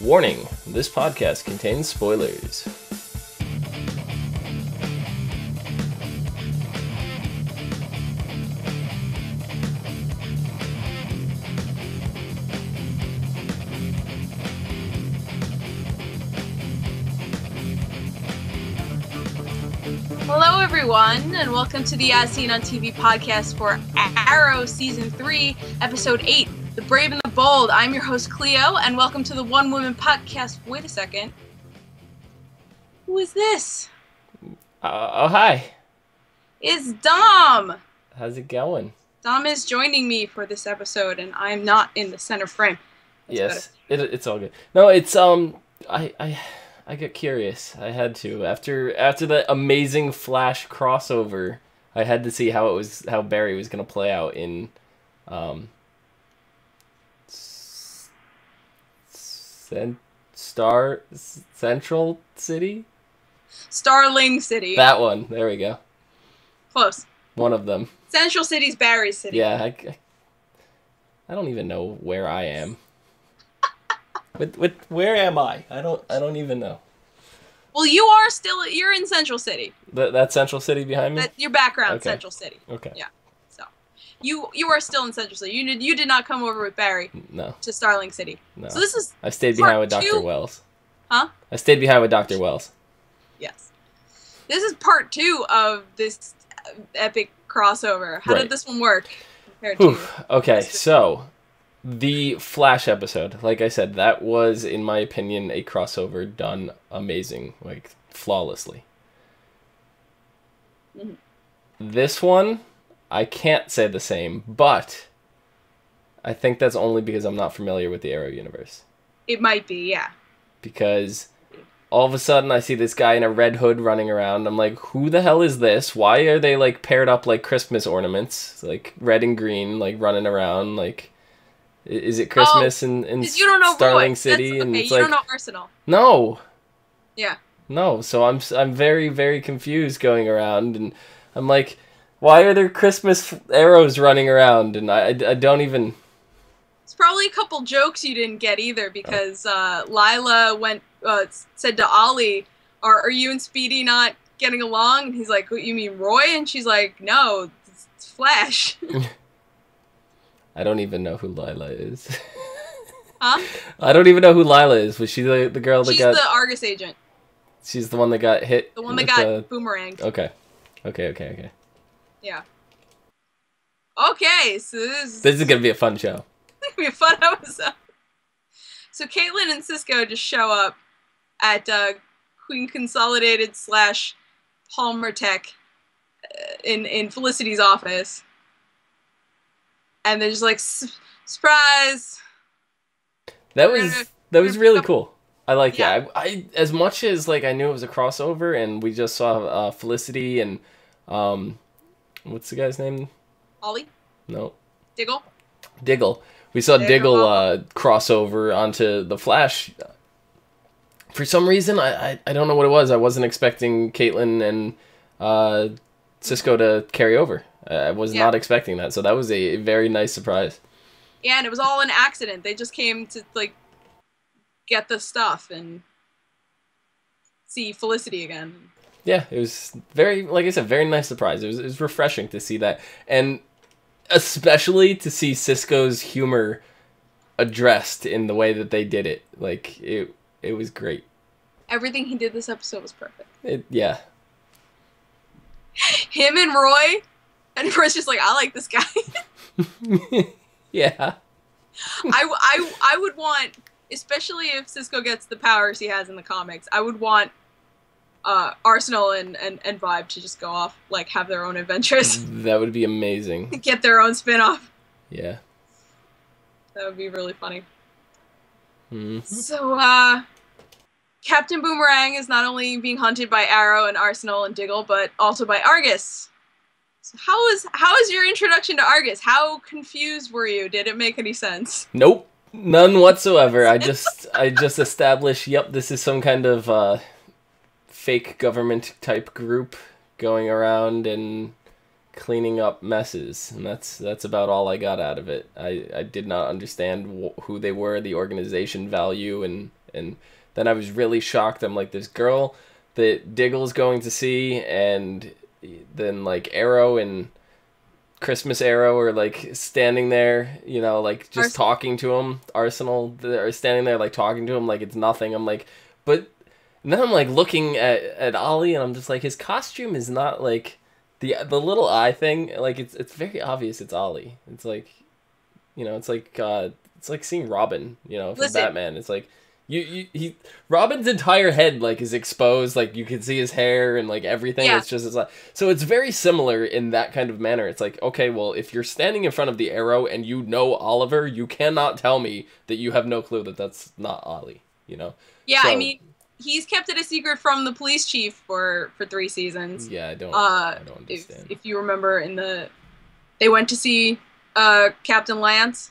Warning, this podcast contains spoilers. Hello everyone, and welcome to the As Seen on TV podcast for Arrow Season 3, Episode 8, The Brave and the Bold. I'm your host Clio, and welcome to the One Woman podcast. Wait a second. Who is this? Hi. It's Dom. How's it going? Dom is joining me for this episode, and I'm not in the center frame. That's yes, it's all good. No, it's I got curious. I had to after the amazing Flash crossover. I had to see how Barry was gonna play out in Central City? Starling City. That one. There we go. Close. One of them. Central City's Barry's city. Yeah, I don't even know where I am. Where am I? I don't even know. Well, you're in Central City. That Central City behind me? Your background, Okay. Central City. Okay. Yeah. So, you are still in Central City. You did not come over with Barry. No. To Starling City. No. So this is. I stayed behind with Dr. Wells. Huh? I stayed behind with Dr. Wells. Yes. This is part 2 of this epic crossover. How did this one work compared to? Okay, so the Flash episode, like I said, that was, in my opinion, a crossover done amazing, like flawlessly. Mm-hmm. This one, I can't say the same, but I think that's only because I'm not familiar with the Arrow universe. It might be, yeah. Because all of a sudden I see this guy in a red hood running around. I'm like, who the hell is this? Why are they like paired up like Christmas ornaments, like red and green, like running around? Like, is it Christmas in you don't know Starling City? That's, and okay, it's you like, don't know Arsenal. No. Yeah. No. So I'm very, very confused going around, and I'm like, why are there Christmas arrows running around? And I don't even. It's probably a couple jokes you didn't get either, because Lila said to Ollie, are you and Speedy not getting along? And he's like, what, you mean Roy? And she's like, no, it's Flash. I don't even know who Lila is. Huh? I don't even know who Lila is. Was she the girl that got... She's the Argus agent. She's the one that got hit? The one that got boomeranged. Okay. Yeah. Okay, so this is going to be a fun show. It's going to be a fun episode. So Caitlin and Cisco just show up at Queen Consolidated / Palmer Tech in Felicity's office. And they're just like, surprise! That was really cool. I like it. I as much as like I knew it was a crossover, and we just saw Felicity and what's the guy's name? Ollie? No. Diggle. We saw Diggle crossover onto the Flash. For some reason, I don't know what it was. I wasn't expecting Caitlin and Cisco to carry over. I was not expecting that, so that was a very nice surprise. Yeah, and it was all an accident. They just came to like get the stuff and see Felicity again. Yeah, it was very, like I said, very nice surprise. It was refreshing to see that, and especially to see Cisco's humor addressed in the way that they did it. Like it was great. Everything he did this episode was perfect. Yeah. Him and Roy, and Roy's just like, I like this guy. Yeah. I would want, especially if Cisco gets the powers he has in the comics, I would want Arsenal and Vibe to just go off, like, have their own adventures. That would be amazing. Get their own spin-off. Yeah. That would be really funny. Mm-hmm. So, Captain Boomerang is not only being hunted by Arrow and Arsenal and Diggle, but also by Argus. So how is your introduction to Argus? How confused were you? Did it make any sense? Nope. None whatsoever. I just established, yep, this is some kind of fake government type group going around and cleaning up messes, and that's about all I got out of it. I did not understand who they were, the organization value, and And then I was really shocked. I'm like, this girl that Diggle's going to see, and then like Arrow and Christmas Arrow are like standing there, you know, like just talking to him. Arsenal are standing there like talking to him like it's nothing. I'm like, but then I'm like looking at Ollie, and I'm just like, his costume is not like the little eye thing. Like it's very obvious it's Ollie. It's like, you know, it's like seeing Robin, you know, from Batman. It's like Robin's entire head like is exposed, like you can see his hair and like everything. Yeah. It's like, so it's very similar in that kind of manner. It's like, okay, well, if you're standing in front of the Arrow and you know Oliver, you cannot tell me that you have no clue that that's not Ollie, you know? Yeah, so, I mean, he's kept it a secret from the police chief for 3 seasons. Yeah, I don't understand. If you remember they went to see Captain Lance.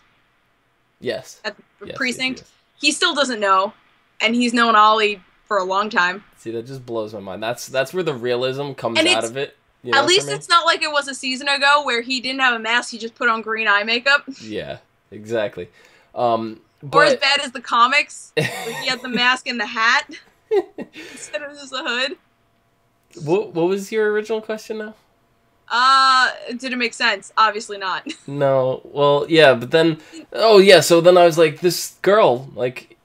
Yes. At the precinct. Yes. He still doesn't know, and he's known Ollie for a long time. See, that just blows my mind. That's where the realism comes out of it. You know, at least it's not like it was a season ago where he didn't have a mask, he just put on green eye makeup. Yeah, exactly. Or as bad as the comics, where he had the mask and the hat instead of just a hood. What was your original question now? Did it make sense? Obviously not. No. Well, yeah, but then, oh yeah, so then I was like, this girl, like,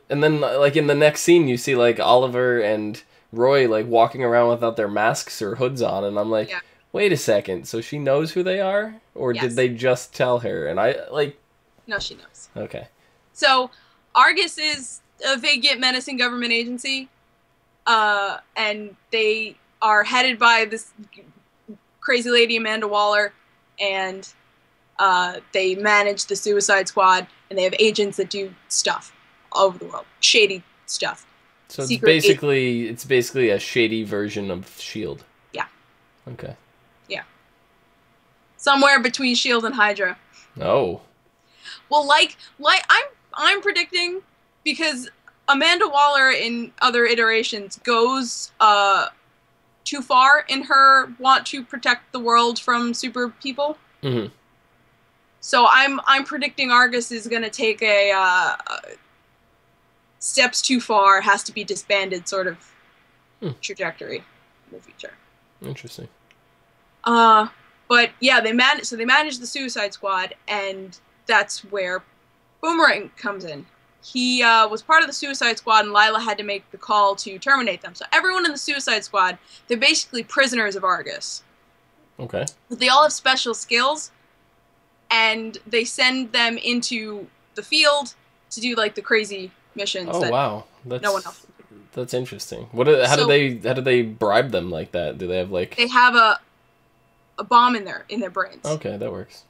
and then, like, in the next scene, you see, like, Oliver and Roy, like, walking around without their masks or hoods on, and I'm like, wait a second, so she knows who they are? Or did they just tell her? And I, like... No, she knows. Okay. So, Argus is a vague yet menacing government agency, and they are headed by this crazy lady Amanda Waller, and they manage the Suicide Squad, and they have agents that do stuff all over the world, shady stuff. So it's basically a shady version of S.H.I.E.L.D. Yeah. Okay. Yeah. Somewhere between S.H.I.E.L.D. and Hydra. Oh. Well, like I'm predicting, because Amanda Waller in other iterations goes too far in her want to protect the world from super people. Mm-hmm. So I'm predicting Argus is going to take a steps too far, has to be disbanded sort of trajectory in the future. Interesting. But yeah, they manage the Suicide Squad, and that's where Boomerang comes in. He was part of the Suicide Squad, and Lila had to make the call to terminate them. So everyone in the Suicide Squad, they're basically prisoners of Argus. Okay. But they all have special skills, and they send them into the field to do like the crazy missions. Oh wow, no one else. That's interesting. How do they bribe them like that? Do they have like? They have a bomb in their brains. Okay, that works.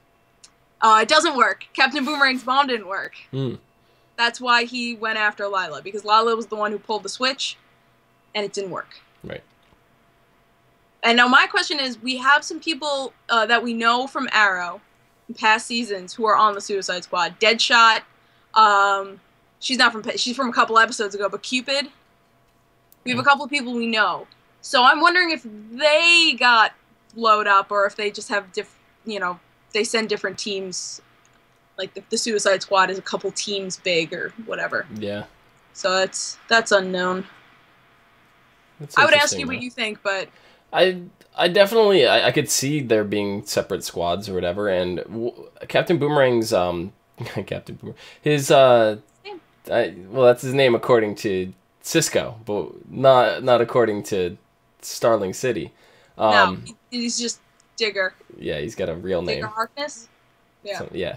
It doesn't work. Captain Boomerang's bomb didn't work. Hmm. That's why he went after Lila, because Lila was the one who pulled the switch, and it didn't work. Right. And now my question is, we have some people that we know from Arrow in past seasons who are on the Suicide Squad. Deadshot, she's from a couple episodes ago, but Cupid. We have a couple of people we know. So I'm wondering if they got blowed up, or if they just have they send different teams. Like the Suicide Squad is a couple teams big or whatever. Yeah. So that's unknown. I would ask you what you think, but I definitely I could see there being separate squads or whatever, and Captain Boomerang's Captain Boomerang, his well, that's his name according to Cisco, but not according to Starling City. No, he's just Digger. Yeah, he's got a real name. Digger Harkness. Yeah. So, yeah.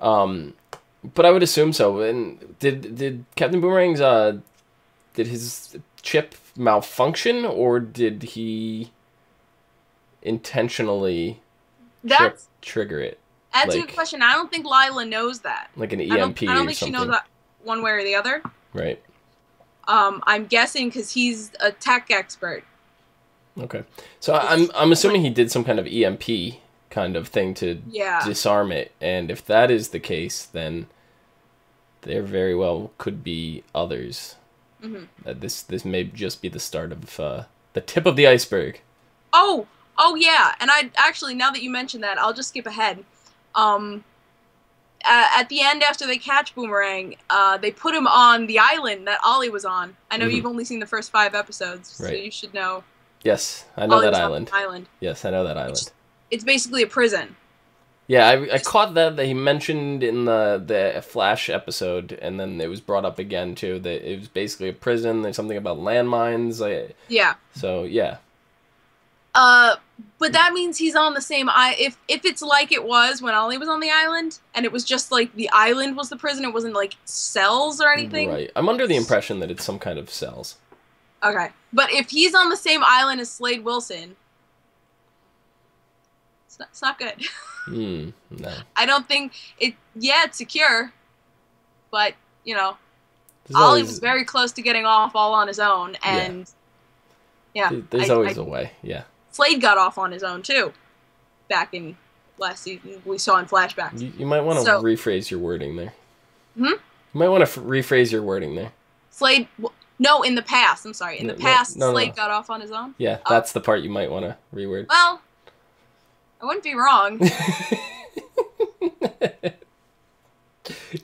But I would assume so. And did Captain Boomerang's did his chip malfunction, or did he intentionally trigger it? That's a good question. I don't think Lila knows that. Like an EMP or something. I don't think she knows that one way or the other. Right. I'm guessing because he's a tech expert. Okay. So I'm assuming he did some kind of EMP kind of thing to disarm it, and if that is the case, then there very well could be others. Mm-hmm. This may just be the start of the tip of the iceberg. Oh yeah, and I actually, now that you mentioned that, I'll just skip ahead. at the end, after they catch Boomerang, they put him on the island that Ollie was on. I know you've only seen the first 5 episodes, so you should know. Yes, I know that island. Island. Yes, I know that island. It's basically a prison. Yeah, I caught that he mentioned in the Flash episode, and then it was brought up again too, that it was basically a prison. There's something about landmines. Yeah. So yeah. But that means he's on the same if it's like it was when Ollie was on the island, and it was just like the island was the prison, it wasn't like cells or anything. Right. I'm under the impression that it's some kind of cells. Okay. But if he's on the same island as Slade Wilson, it's not good. No. I don't think it. Yeah, it's secure, but you know, Ollie was very close to getting off all on his own, and there's always a way. Yeah. Slade got off on his own too, back in last season. We saw in flashbacks. You might want to rephrase your wording there. You might want to rephrase your wording there. Slade. No, in the past. I'm sorry. In the past, Slade got off on his own. Yeah, that's the part you might want to reword. Well, I wouldn't be wrong.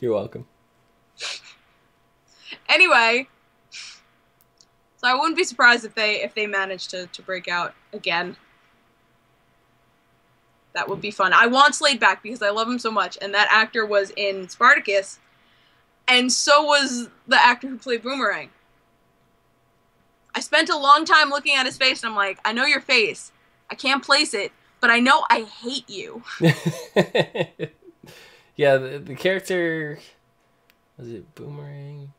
You're welcome. Anyway, so I wouldn't be surprised if they managed to break out again. That would be fun. I want Slade back because I love him so much, and that actor was in Spartacus, and so was the actor who played Boomerang. I spent a long time looking at his face, and I'm like, I know your face. I can't place it, but I know I hate you. Yeah, the character... Was it Boomerang?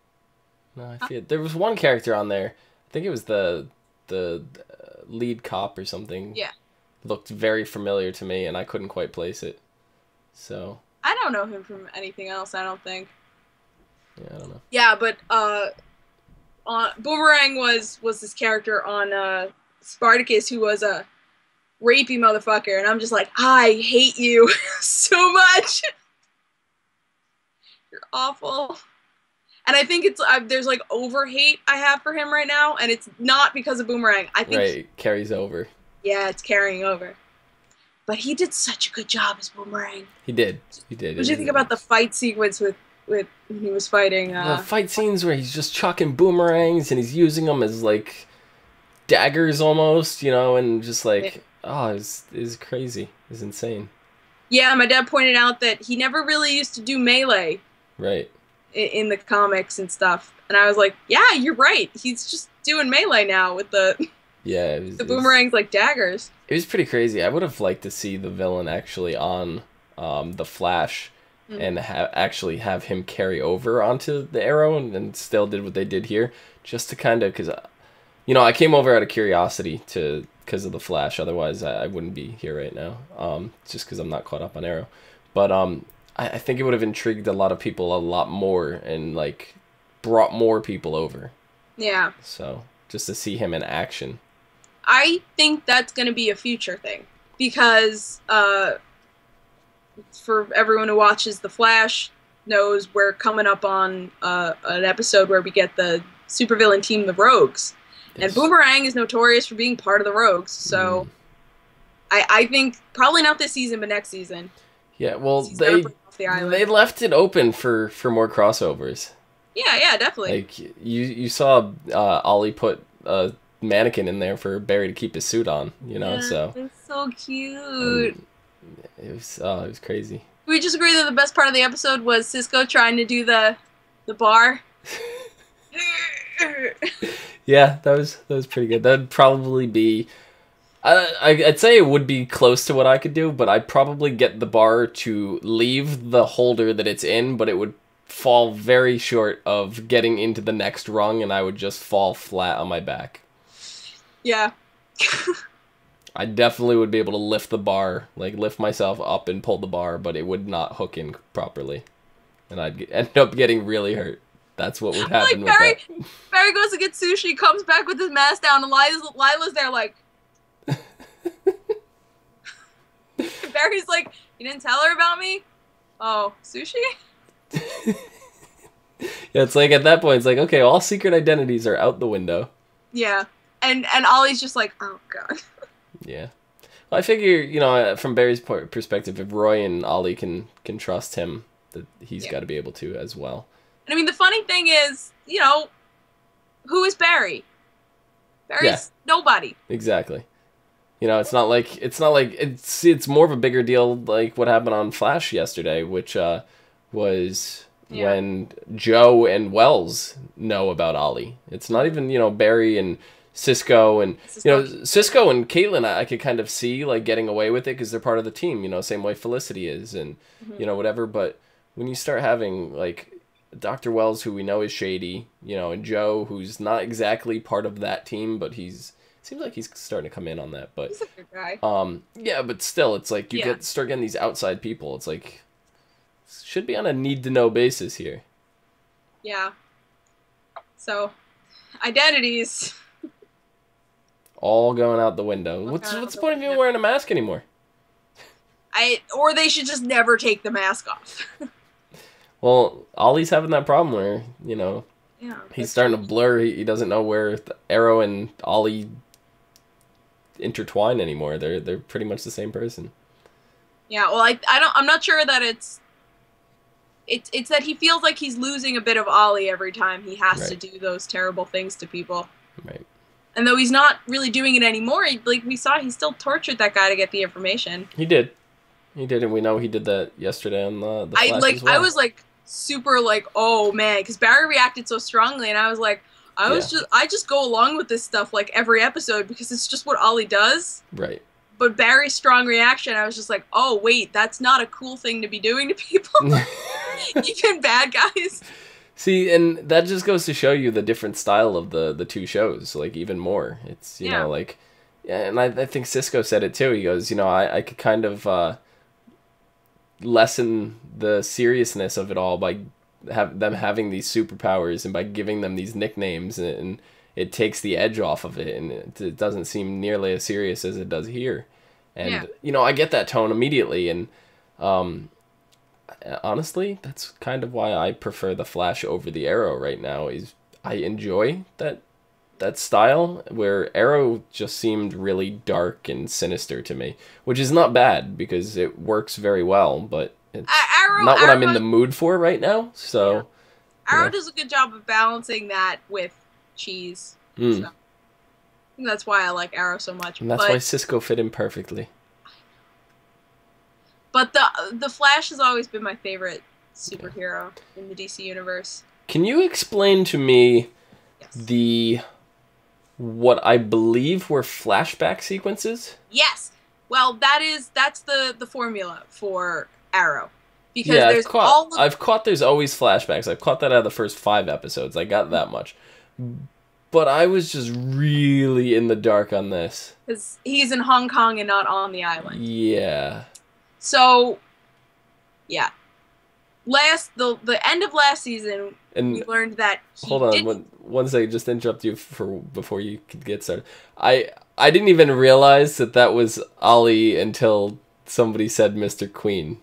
No, I forget. There was one character on there. I think it was the lead cop or something. Yeah. Looked very familiar to me, and I couldn't quite place it. So... I don't know him from anything else, I don't think. Yeah, I don't know. Yeah, but Boomerang was this character on Spartacus who was a rapey motherfucker, and I'm just like, I hate you so much. You're awful. And I think it's there's like over hate I have for him right now, and it's not because of Boomerang. I think it carries over. Yeah, it's carrying over. But he did such a good job as Boomerang. He did. He did. What did you think about the fight sequence with when he was fighting? The fight scenes where he's just chucking boomerangs and he's using them as like daggers almost, you know, and just like it's crazy. It's insane. Yeah, my dad pointed out that he never really used to do melee. Right. In the comics and stuff, and I was like, yeah, you're right. He's just doing melee now with the the boomerangs like daggers. It was pretty crazy. I would have liked to see the villain actually on the Flash and actually have him carry over onto the Arrow, and still did what they did here, just to kind of, because you know, I came over out of curiosity because of the Flash. Otherwise, I wouldn't be here right now. Just because I'm not caught up on Arrow, but I think it would have intrigued a lot of people a lot more and like brought more people over. Yeah. So just to see him in action. I think that's going to be a future thing because for everyone who watches The Flash knows we're coming up on an episode where we get the supervillain team, the Rogues. Yes. And Boomerang is notorious for being part of the Rogues. So I think probably not this season, but next season. Yeah, well, they left it open for more crossovers. Yeah, definitely. Like you saw Ollie put a mannequin in there for Barry to keep his suit on, you know. So it's so cute. It was crazy. We just agree that the best part of the episode was Cisco trying to do the bar. Yeah, that was pretty good. That'd probably be. I'd say it would be close to what I could do, but I'd probably get the bar to leave the holder that it's in, but it would fall very short of getting into the next rung, and I would just fall flat on my back. Yeah. I definitely would be able to lift the bar, like lift myself up and pull the bar, but it would not hook in properly, and I'd end up getting really hurt. That's what would happen with that. Barry goes to get sushi, comes back with his mask down, and Lila's there like... Barry's like, you didn't tell her about me? Oh, sushi? Yeah, it's like at that point, it's like, okay, all secret identities are out the window. Yeah, and Ollie's just like, oh god. Yeah, well, I figure, you know, from Barry's perspective, if Roy and Ollie can trust him, that he's got to be able to as well. And I mean, the funny thing is, you know, who is Barry? Barry's nobody. Exactly. You know, it's not like it's more of a bigger deal like what happened on Flash yesterday, which was when Joe and Wells know about Ollie. It's not even, you know, Barry and Cisco and you know, Cisco and Caitlin I could kind of see like getting away with it because they're part of the team, you know, same way Felicity is and you know, whatever, but when you start having like Dr. Wells, who we know is shady, you know, and Joe, who's not exactly part of that team, but seems like he's starting to come in on that. But he's a good guy. Yeah, but still, it's like you start getting these outside people. It's like should be on a need to know basis here. Yeah. So, identities all going out the window. What's the point of even wearing a mask anymore? Or they should just never take the mask off. Well, Ollie's having that problem where, you know, he's starting to blur. He doesn't know where the Arrow and Ollie intertwine anymore. They're pretty much the same person. Yeah, well, I'm not sure that it's that he feels like he's losing a bit of Ollie every time he has to do those terrible things to people. Right. And though he's not really doing it anymore, like we saw, he still tortured that guy to get the information. He did, and we know he did that yesterday on the Flash as well. I was like super like, oh man, because Barry reacted so strongly, and I was like, I just go along with this stuff like every episode because it's just what Ollie does. Right. But Barry's strong reaction, I was just like, oh wait, that's not a cool thing to be doing to people, even bad guys. See, and that just goes to show you the different style of the two shows, like even more. It's you know like, and I think Cisco said it too. He goes, you know, I could kind of lessen the seriousness of it all by them having these superpowers and by giving them these nicknames, and it takes the edge off of it, and it doesn't seem nearly as serious as it does here. And you know, I get that tone immediately, and honestly, that's kind of why I prefer the Flash over the Arrow right now. Is I enjoy that style where Arrow just seemed really dark and sinister to me, which is not bad because it works very well, but it's not what I'm in the mood for right now. So Arrow does a good job of balancing that with cheese. So I think that's why I like Arrow so much. And that's why Cisco fit in perfectly. But the Flash has always been my favorite superhero in the DC universe. Can you explain to me what I believe were flashback sequences? Yes. Well, that's the formula for Arrow. Because I've caught there's always flashbacks. I've caught that out of the first 5 episodes. I got that much. But I was just really in the dark on this. Because he's in Hong Kong and not on the island. Yeah. So, yeah. The end of last season, we learned that hold on, one second, just interrupt you before you could get started. I didn't even realize that was Ollie until somebody said Mr. Queen.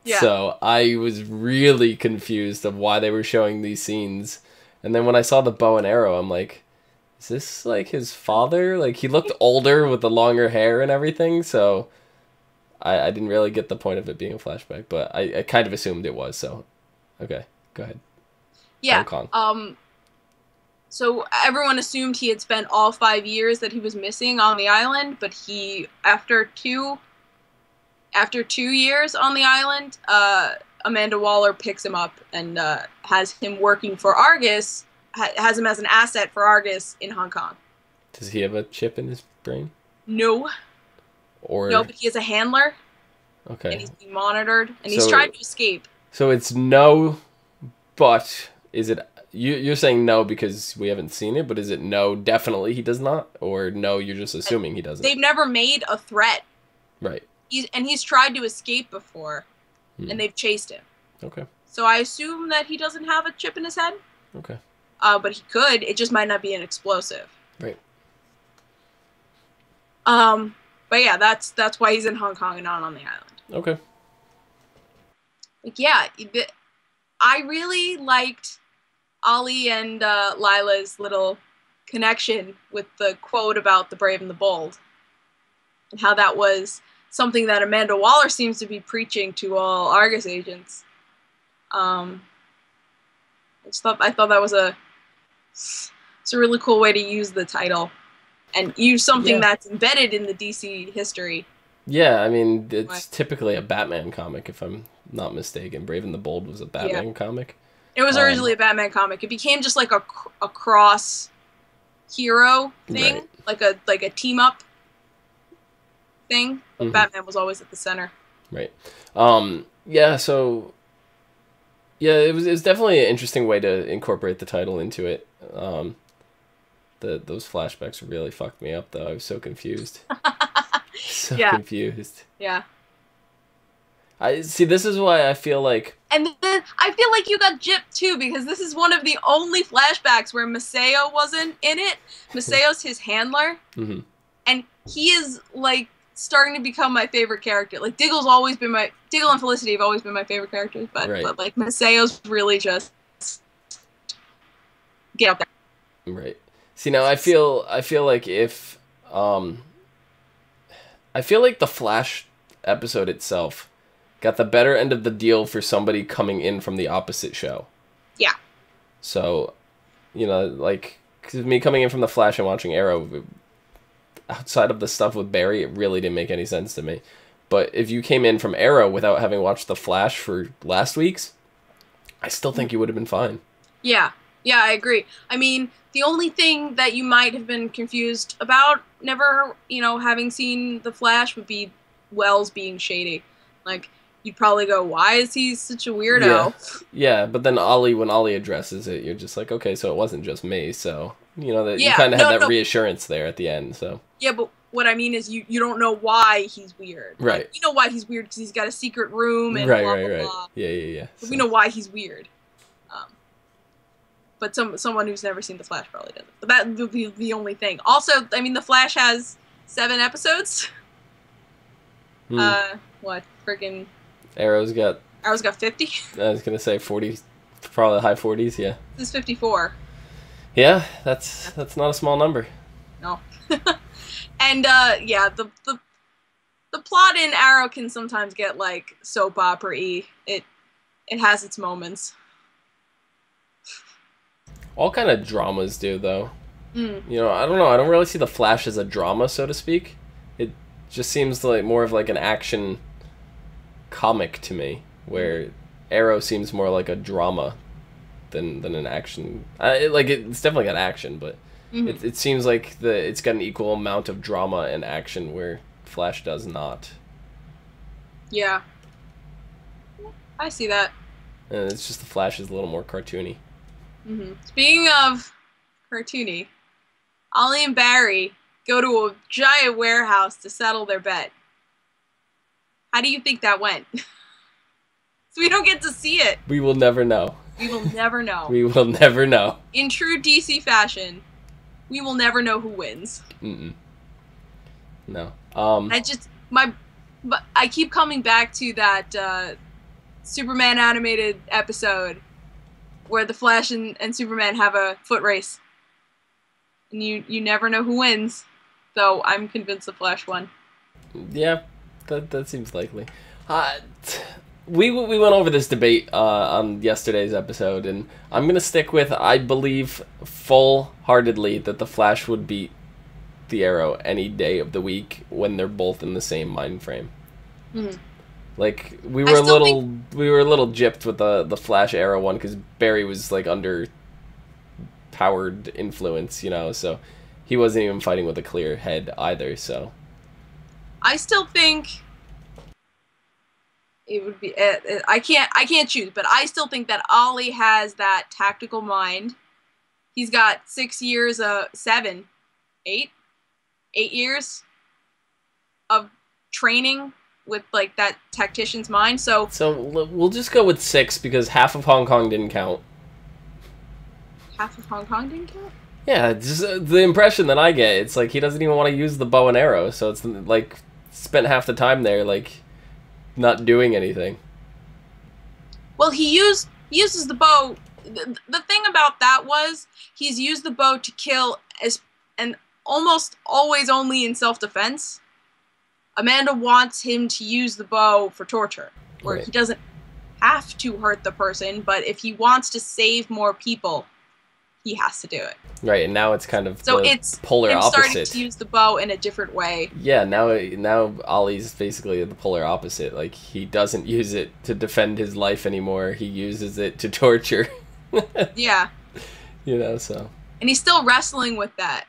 Yeah. So I was really confused of why they were showing these scenes. And then when I saw the bow and arrow, I'm like, is this like his father? Like, he looked older with the longer hair and everything, so I didn't really get the point of it being a flashback, but I kind of assumed it was, so okay, go ahead. Yeah. Hong Kong. So everyone assumed he had spent all 5 years that he was missing on the island, but he, after two years on the island, Amanda Waller picks him up and has him working for Argus, has him as an asset for Argus in Hong Kong. Does he have a chip in his brain? No. No, but he is a handler. Okay. And he's being monitored, and he's trying to escape. So it's no, but is it... You're saying no because we haven't seen it, but is it no, definitely he does not? Or no, you're just assuming he doesn't? They've never made a threat. Right. He's tried to escape before, and they've chased him. Okay. So I assume that he doesn't have a chip in his head. Okay. But he could. It just might not be an explosive. Right. But yeah, that's why he's in Hong Kong and not on the island. Okay. Like, yeah, I really liked Ollie and Lila's little connection with the quote about the brave and the bold, and how that was something that Amanda Waller seems to be preaching to all Argus agents. I thought that was it's a really cool way to use the title and use something that's embedded in the DC history. Yeah, I mean, it's typically a Batman comic, if I'm not mistaken. Brave and the Bold was a Batman comic. It was originally a Batman comic. It became just like a cross hero thing, like a team up thing. But Batman was always at the center. Right. Yeah. So. Yeah, it was definitely an interesting way to incorporate the title into it. Those flashbacks really fucked me up, though. I was so confused. Confused. Yeah. I see. This is why I feel like. And then I feel like you got gypped too, because this is one of the only flashbacks where Maseo wasn't in it. Maseo's his handler, and he is like starting to become my favorite character. Like Diggle and Felicity have always been my favorite characters, but like Maseo's really just get up there. Right. See, now I feel like if I feel like the Flash episode itself got the better end of the deal for somebody coming in from the opposite show. Yeah. So, like, 'cause me coming in from the Flash and watching Arrow, outside of the stuff with Barry, it really didn't make any sense to me. But if you came in from Arrow without having watched the Flash for last week's, I still think you would have been fine. Yeah, I agree. I mean, the only thing that you might have been confused about, never, having seen the Flash, would be Wells being shady. Like, you'd probably go, why is he such a weirdo? Yeah, but then when Ollie addresses it, you're just like, okay, so it wasn't just me, so... you kind of had that reassurance there at the end, so... Yeah, but what I mean is you don't know why he's weird. Right. Like, you know why he's weird because he's got a secret room and blah, blah, blah. Yeah. But we know why he's weird. But someone who's never seen The Flash probably doesn't. But that would be the only thing. Also, I mean, The Flash has 7 episodes. What? Friggin'... Arrow's got 50? I was going to say 40, probably high 40s, yeah. This is 54. Yeah, that's not a small number. No. And the plot in Arrow can sometimes get like soap opera-y. It has its moments. All kind of dramas do, though. I don't know. I don't really see the Flash as a drama, so to speak. It just seems like more of like an action comic to me, where Arrow seems more like a drama than an action. It's definitely got action, but it seems like it's got an equal amount of drama and action where Flash does not. Yeah, I see that. And it's just the Flash is a little more cartoony. Speaking of cartoony, Ollie and Barry go to a giant warehouse to settle their bet. How do you think that went? So we don't get to see it. We will never know. We will never know. We will never know. In true DC fashion, we will never know who wins. No. I keep coming back to that Superman animated episode where the Flash and Superman have a foot race. And you never know who wins. Though I'm convinced the Flash won. Yeah, that seems likely. We went over this debate on yesterday's episode, and I'm going to stick with, I believe full-heartedly that the Flash would beat the Arrow any day of the week when they're both in the same mind frame. Like, we were a little gypped with the Flash Arrow one because Barry was like under powered influence, so he wasn't even fighting with a clear head either, so I still think it would be I can't choose, but I still think that Ollie has that tactical mind. He's got 8 years of training with like that tactician's mind. So we'll just go with 6 because half of Hong Kong didn't count. Half of Hong Kong didn't count? Yeah, just the impression that I get, it's like he doesn't even want to use the bow and arrow, so it's like spent half the time there like not doing anything. Well, he uses the bow. The thing about that was he's used the bow to kill and almost always only in self-defense. Amanda wants him to use the bow for torture, where he doesn't have to hurt the person, but if he wants to save more people, he has to do it. Right, and now it's kind of So the it's polar him opposite. starting to use the bow in a different way. Yeah, now Ollie's basically the polar opposite. Like, he doesn't use it to defend his life anymore. He uses it to torture. Yeah. You know, so. And he's still wrestling with that.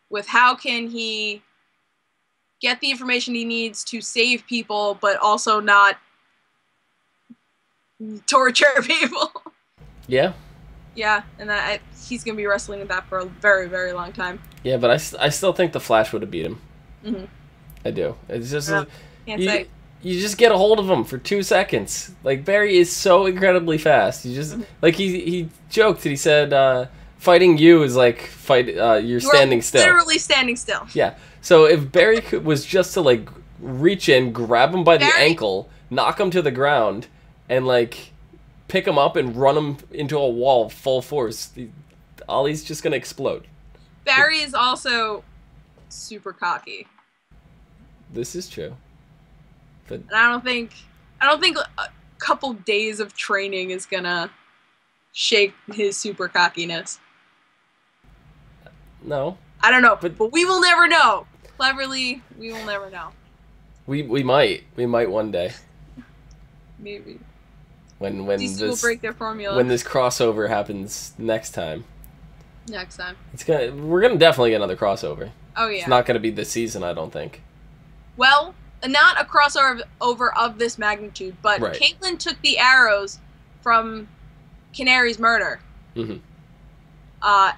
With how can he get the information he needs to save people, but also not torture people. Yeah. Yeah, and he's going to be wrestling with that for a very, very long time. Yeah, but I still think the Flash would have beat him. Mm-hmm. I do. It's just... Yeah, can't say. You just get a hold of him for 2 seconds. Like, Barry is so incredibly fast. You just... Like, he joked and he said, fighting you is like you're standing still. Literally standing still. Yeah. So if Barry was just to, like, reach in, grab him by the ankle, knock him to the ground, and, like, pick him up and run him into a wall full force, Ollie's just going to explode. Barry is also super cocky. This is true. But and I don't think a couple days of training is going to shake his super cockiness. No. I don't know, but we will never know. Cleverly, we will never know. We might one day. Maybe. When DC will break their formula. When this crossover happens next time. Next time. We're gonna definitely get another crossover. Oh yeah. It's not gonna be this season, I don't think. Well, not a crossover of this magnitude, but right. Caitlin took the arrows from Canary's murder. Mm-hmm.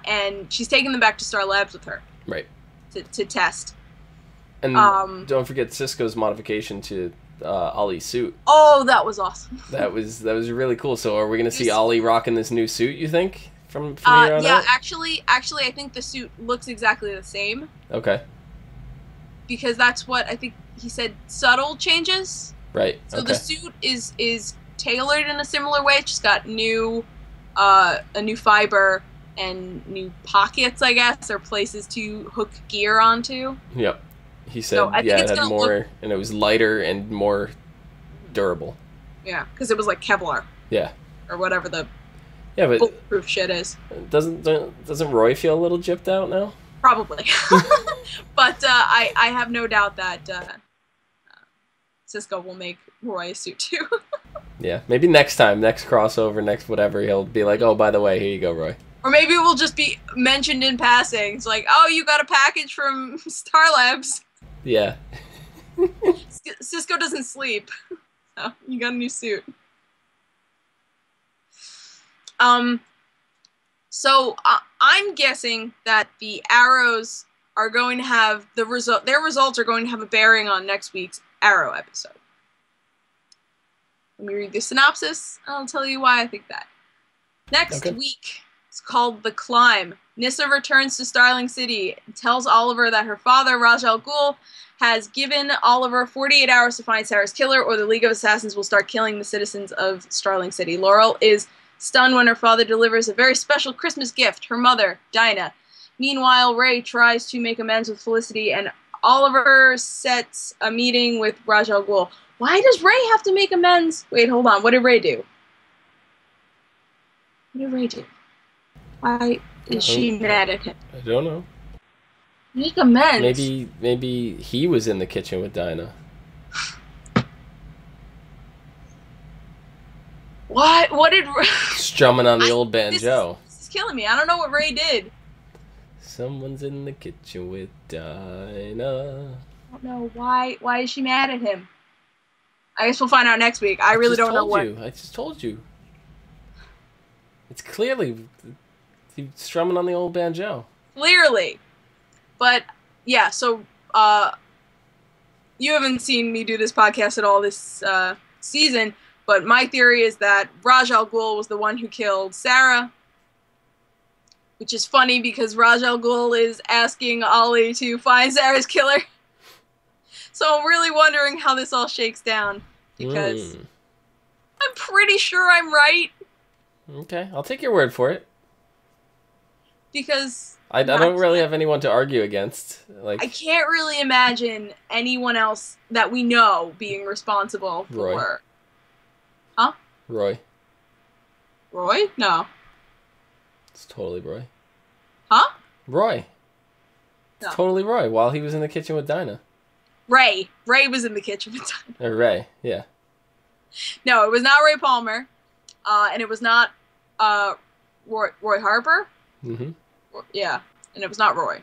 And she's taking them back to Star Labs with her. Right. To test. And don't forget Cisco's modification to Ollie's suit. Oh, that was awesome. That was really cool. So are we going to see Ollie rocking this new suit, you think? From here on out? Actually, I think the suit looks exactly the same. Okay. Because that's what I think he said, subtle changes. Right. So the suit is tailored in a similar way. It's just got a new fiber and new pockets, I guess, or places to hook gear onto. Yep. He said, it had more, and it was lighter and more durable. Yeah, because it was like Kevlar. Yeah. Or whatever the but bulletproof shit is. Doesn't Roy feel a little gypped out now? Probably. But I have no doubt that Cisco will make Roy a suit too. Yeah, maybe next time, next crossover, next whatever, he'll be like, oh, by the way, here you go, Roy. Or maybe it will just be mentioned in passing. It's like, oh, you got a package from Star Labs. Yeah. Cisco doesn't sleep. So you got a new suit. So I'm guessing that the arrows are going to have their results are going to have a bearing on next week's Arrow episode. Let me read the synopsis, and I'll tell you why I think that. Next week, it's called The Climb. Nyssa returns to Starling City and tells Oliver that her father, Ra's al Ghul, has given Oliver 48 hours to find Sarah's killer, or the League of Assassins will start killing the citizens of Starling City. Laurel is stunned when her father delivers a very special Christmas gift, her mother, Dinah. Meanwhile, Ray tries to make amends with Felicity, and Oliver sets a meeting with Ra's al Ghul. Why does Ray have to make amends? Wait, hold on. What did Ray do? Why is she mad at him? I don't know. Make amends. Maybe he was in the kitchen with Dinah. What did Ray... Strumming on the old banjo. This is killing me. I don't know what Ray did. Someone's in the kitchen with Dinah. I don't know. Why is she mad at him? I guess we'll find out next week. I really don't know what. I just told you. It's clearly he's strumming on the old banjo. Clearly. But, yeah, so, you haven't seen me do this podcast at all this season, but my theory is that Ra's al Ghul was the one who killed Sarah, which is funny because Ra's al Ghul is asking Ollie to find Sarah's killer. So I'm really wondering how this all shakes down, because I'm pretty sure I'm right. Okay, I'll take your word for it. Because I don't really have anyone to argue against. Like, I can't really imagine anyone else that we know being responsible for. Roy. Huh? Roy. Roy? No. It's totally Roy. Huh? Roy. It's No. totally Roy while he was in the kitchen with Dinah. Ray. Ray was in the kitchen with Dinah. Or Ray, yeah. No, it was not Ray Palmer. And it was not Roy Harper. Mm-hmm. Yeah. And it was not Roy.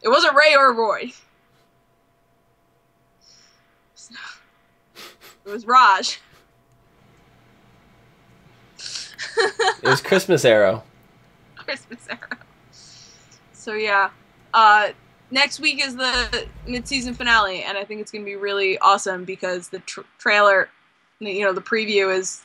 It wasn't Ray or Roy. It was Raj. It was Christmas Arrow. Christmas Arrow. So yeah. Next week is the mid-season finale, and I think it's going to be really awesome because the trailer, you know, the preview is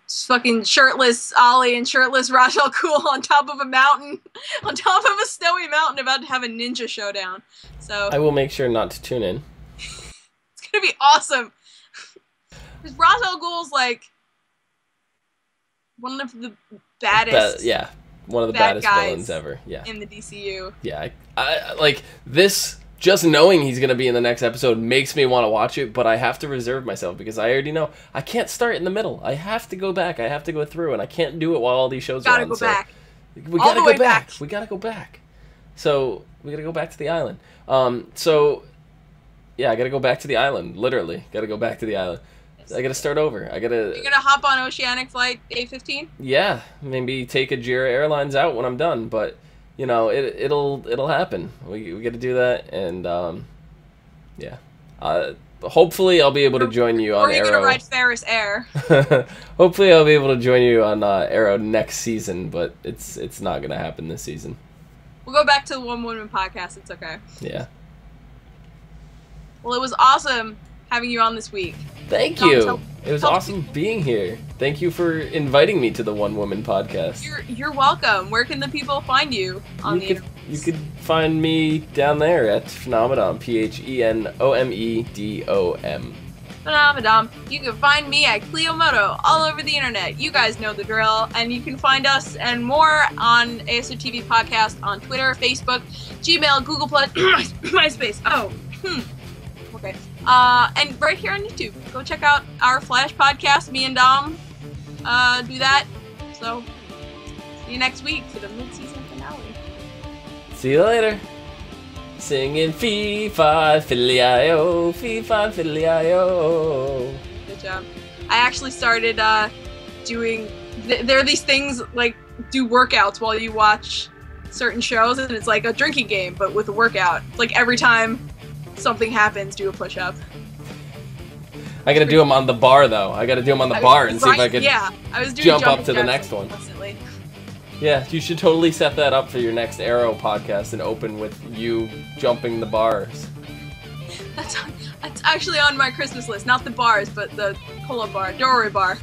fucking shirtless Ollie and shirtless Raj Al Ghul on top of a mountain, on top of a snowy mountain, about to have a ninja showdown. So I will make sure not to tune in. It's gonna be awesome. Because Raj Al Ghul's like one of the baddest. Yeah, one of the baddest villains ever. Yeah. In the DCU. Yeah, I like this. Just knowing he's gonna be in the next episode makes me want to watch it, but I have to reserve myself because I already know I can't start in the middle. I have to go back. I have to go through, and I can't do it while all these shows are on. Gotta go back. We gotta go back. We gotta go back. So we gotta go back to the island. So yeah, I gotta go back to the island. Literally, gotta go back to the island. I gotta start over. You're gonna hop on Oceanic Flight 815? Yeah, maybe take a Jira Airlines out when I'm done, but. You know, it'll happen. We got to do that, and yeah. Hopefully, I'll be able to join you on Arrow. Or you're gonna ride Ferris Air. Hopefully, I'll be able to join you on Arrow next season, but it's not gonna happen this season. We'll go back to the One Woman podcast. It's okay. Yeah. Well, it was awesome having you on this week. Thank you. It was awesome being here. Thank you for inviting me to the One Woman podcast. You're welcome. Where can the people find you on the internet? You could find me down there at Phenomedom, Phenomedom. Phenomedom. You can find me at Clio Moto all over the internet. You guys know the drill. And you can find us and more on ASOTV Podcast on Twitter, Facebook, Gmail, Google+, MySpace. Oh, okay. And right here on YouTube. Go check out our Flash podcast. Me and Dom do that. So, see you next week for the mid-season finale. See you later. Singing Fee Fi Fiddly-I-O, Fee Fi Fiddly-I-O. Good job. I actually started doing... There are these things, like, do workouts while you watch certain shows, and it's like a drinking game, but with a workout. It's like every time something happens, do a push-up. I gotta do them on the bar, though. I gotta do them on the bar and see if I can jump up to the next one. Constantly. Yeah, you should totally set that up for your next Arrow podcast and open with you jumping the bars. That's actually on my Christmas list. Not the bars, but the pull-up bar, doorway bar.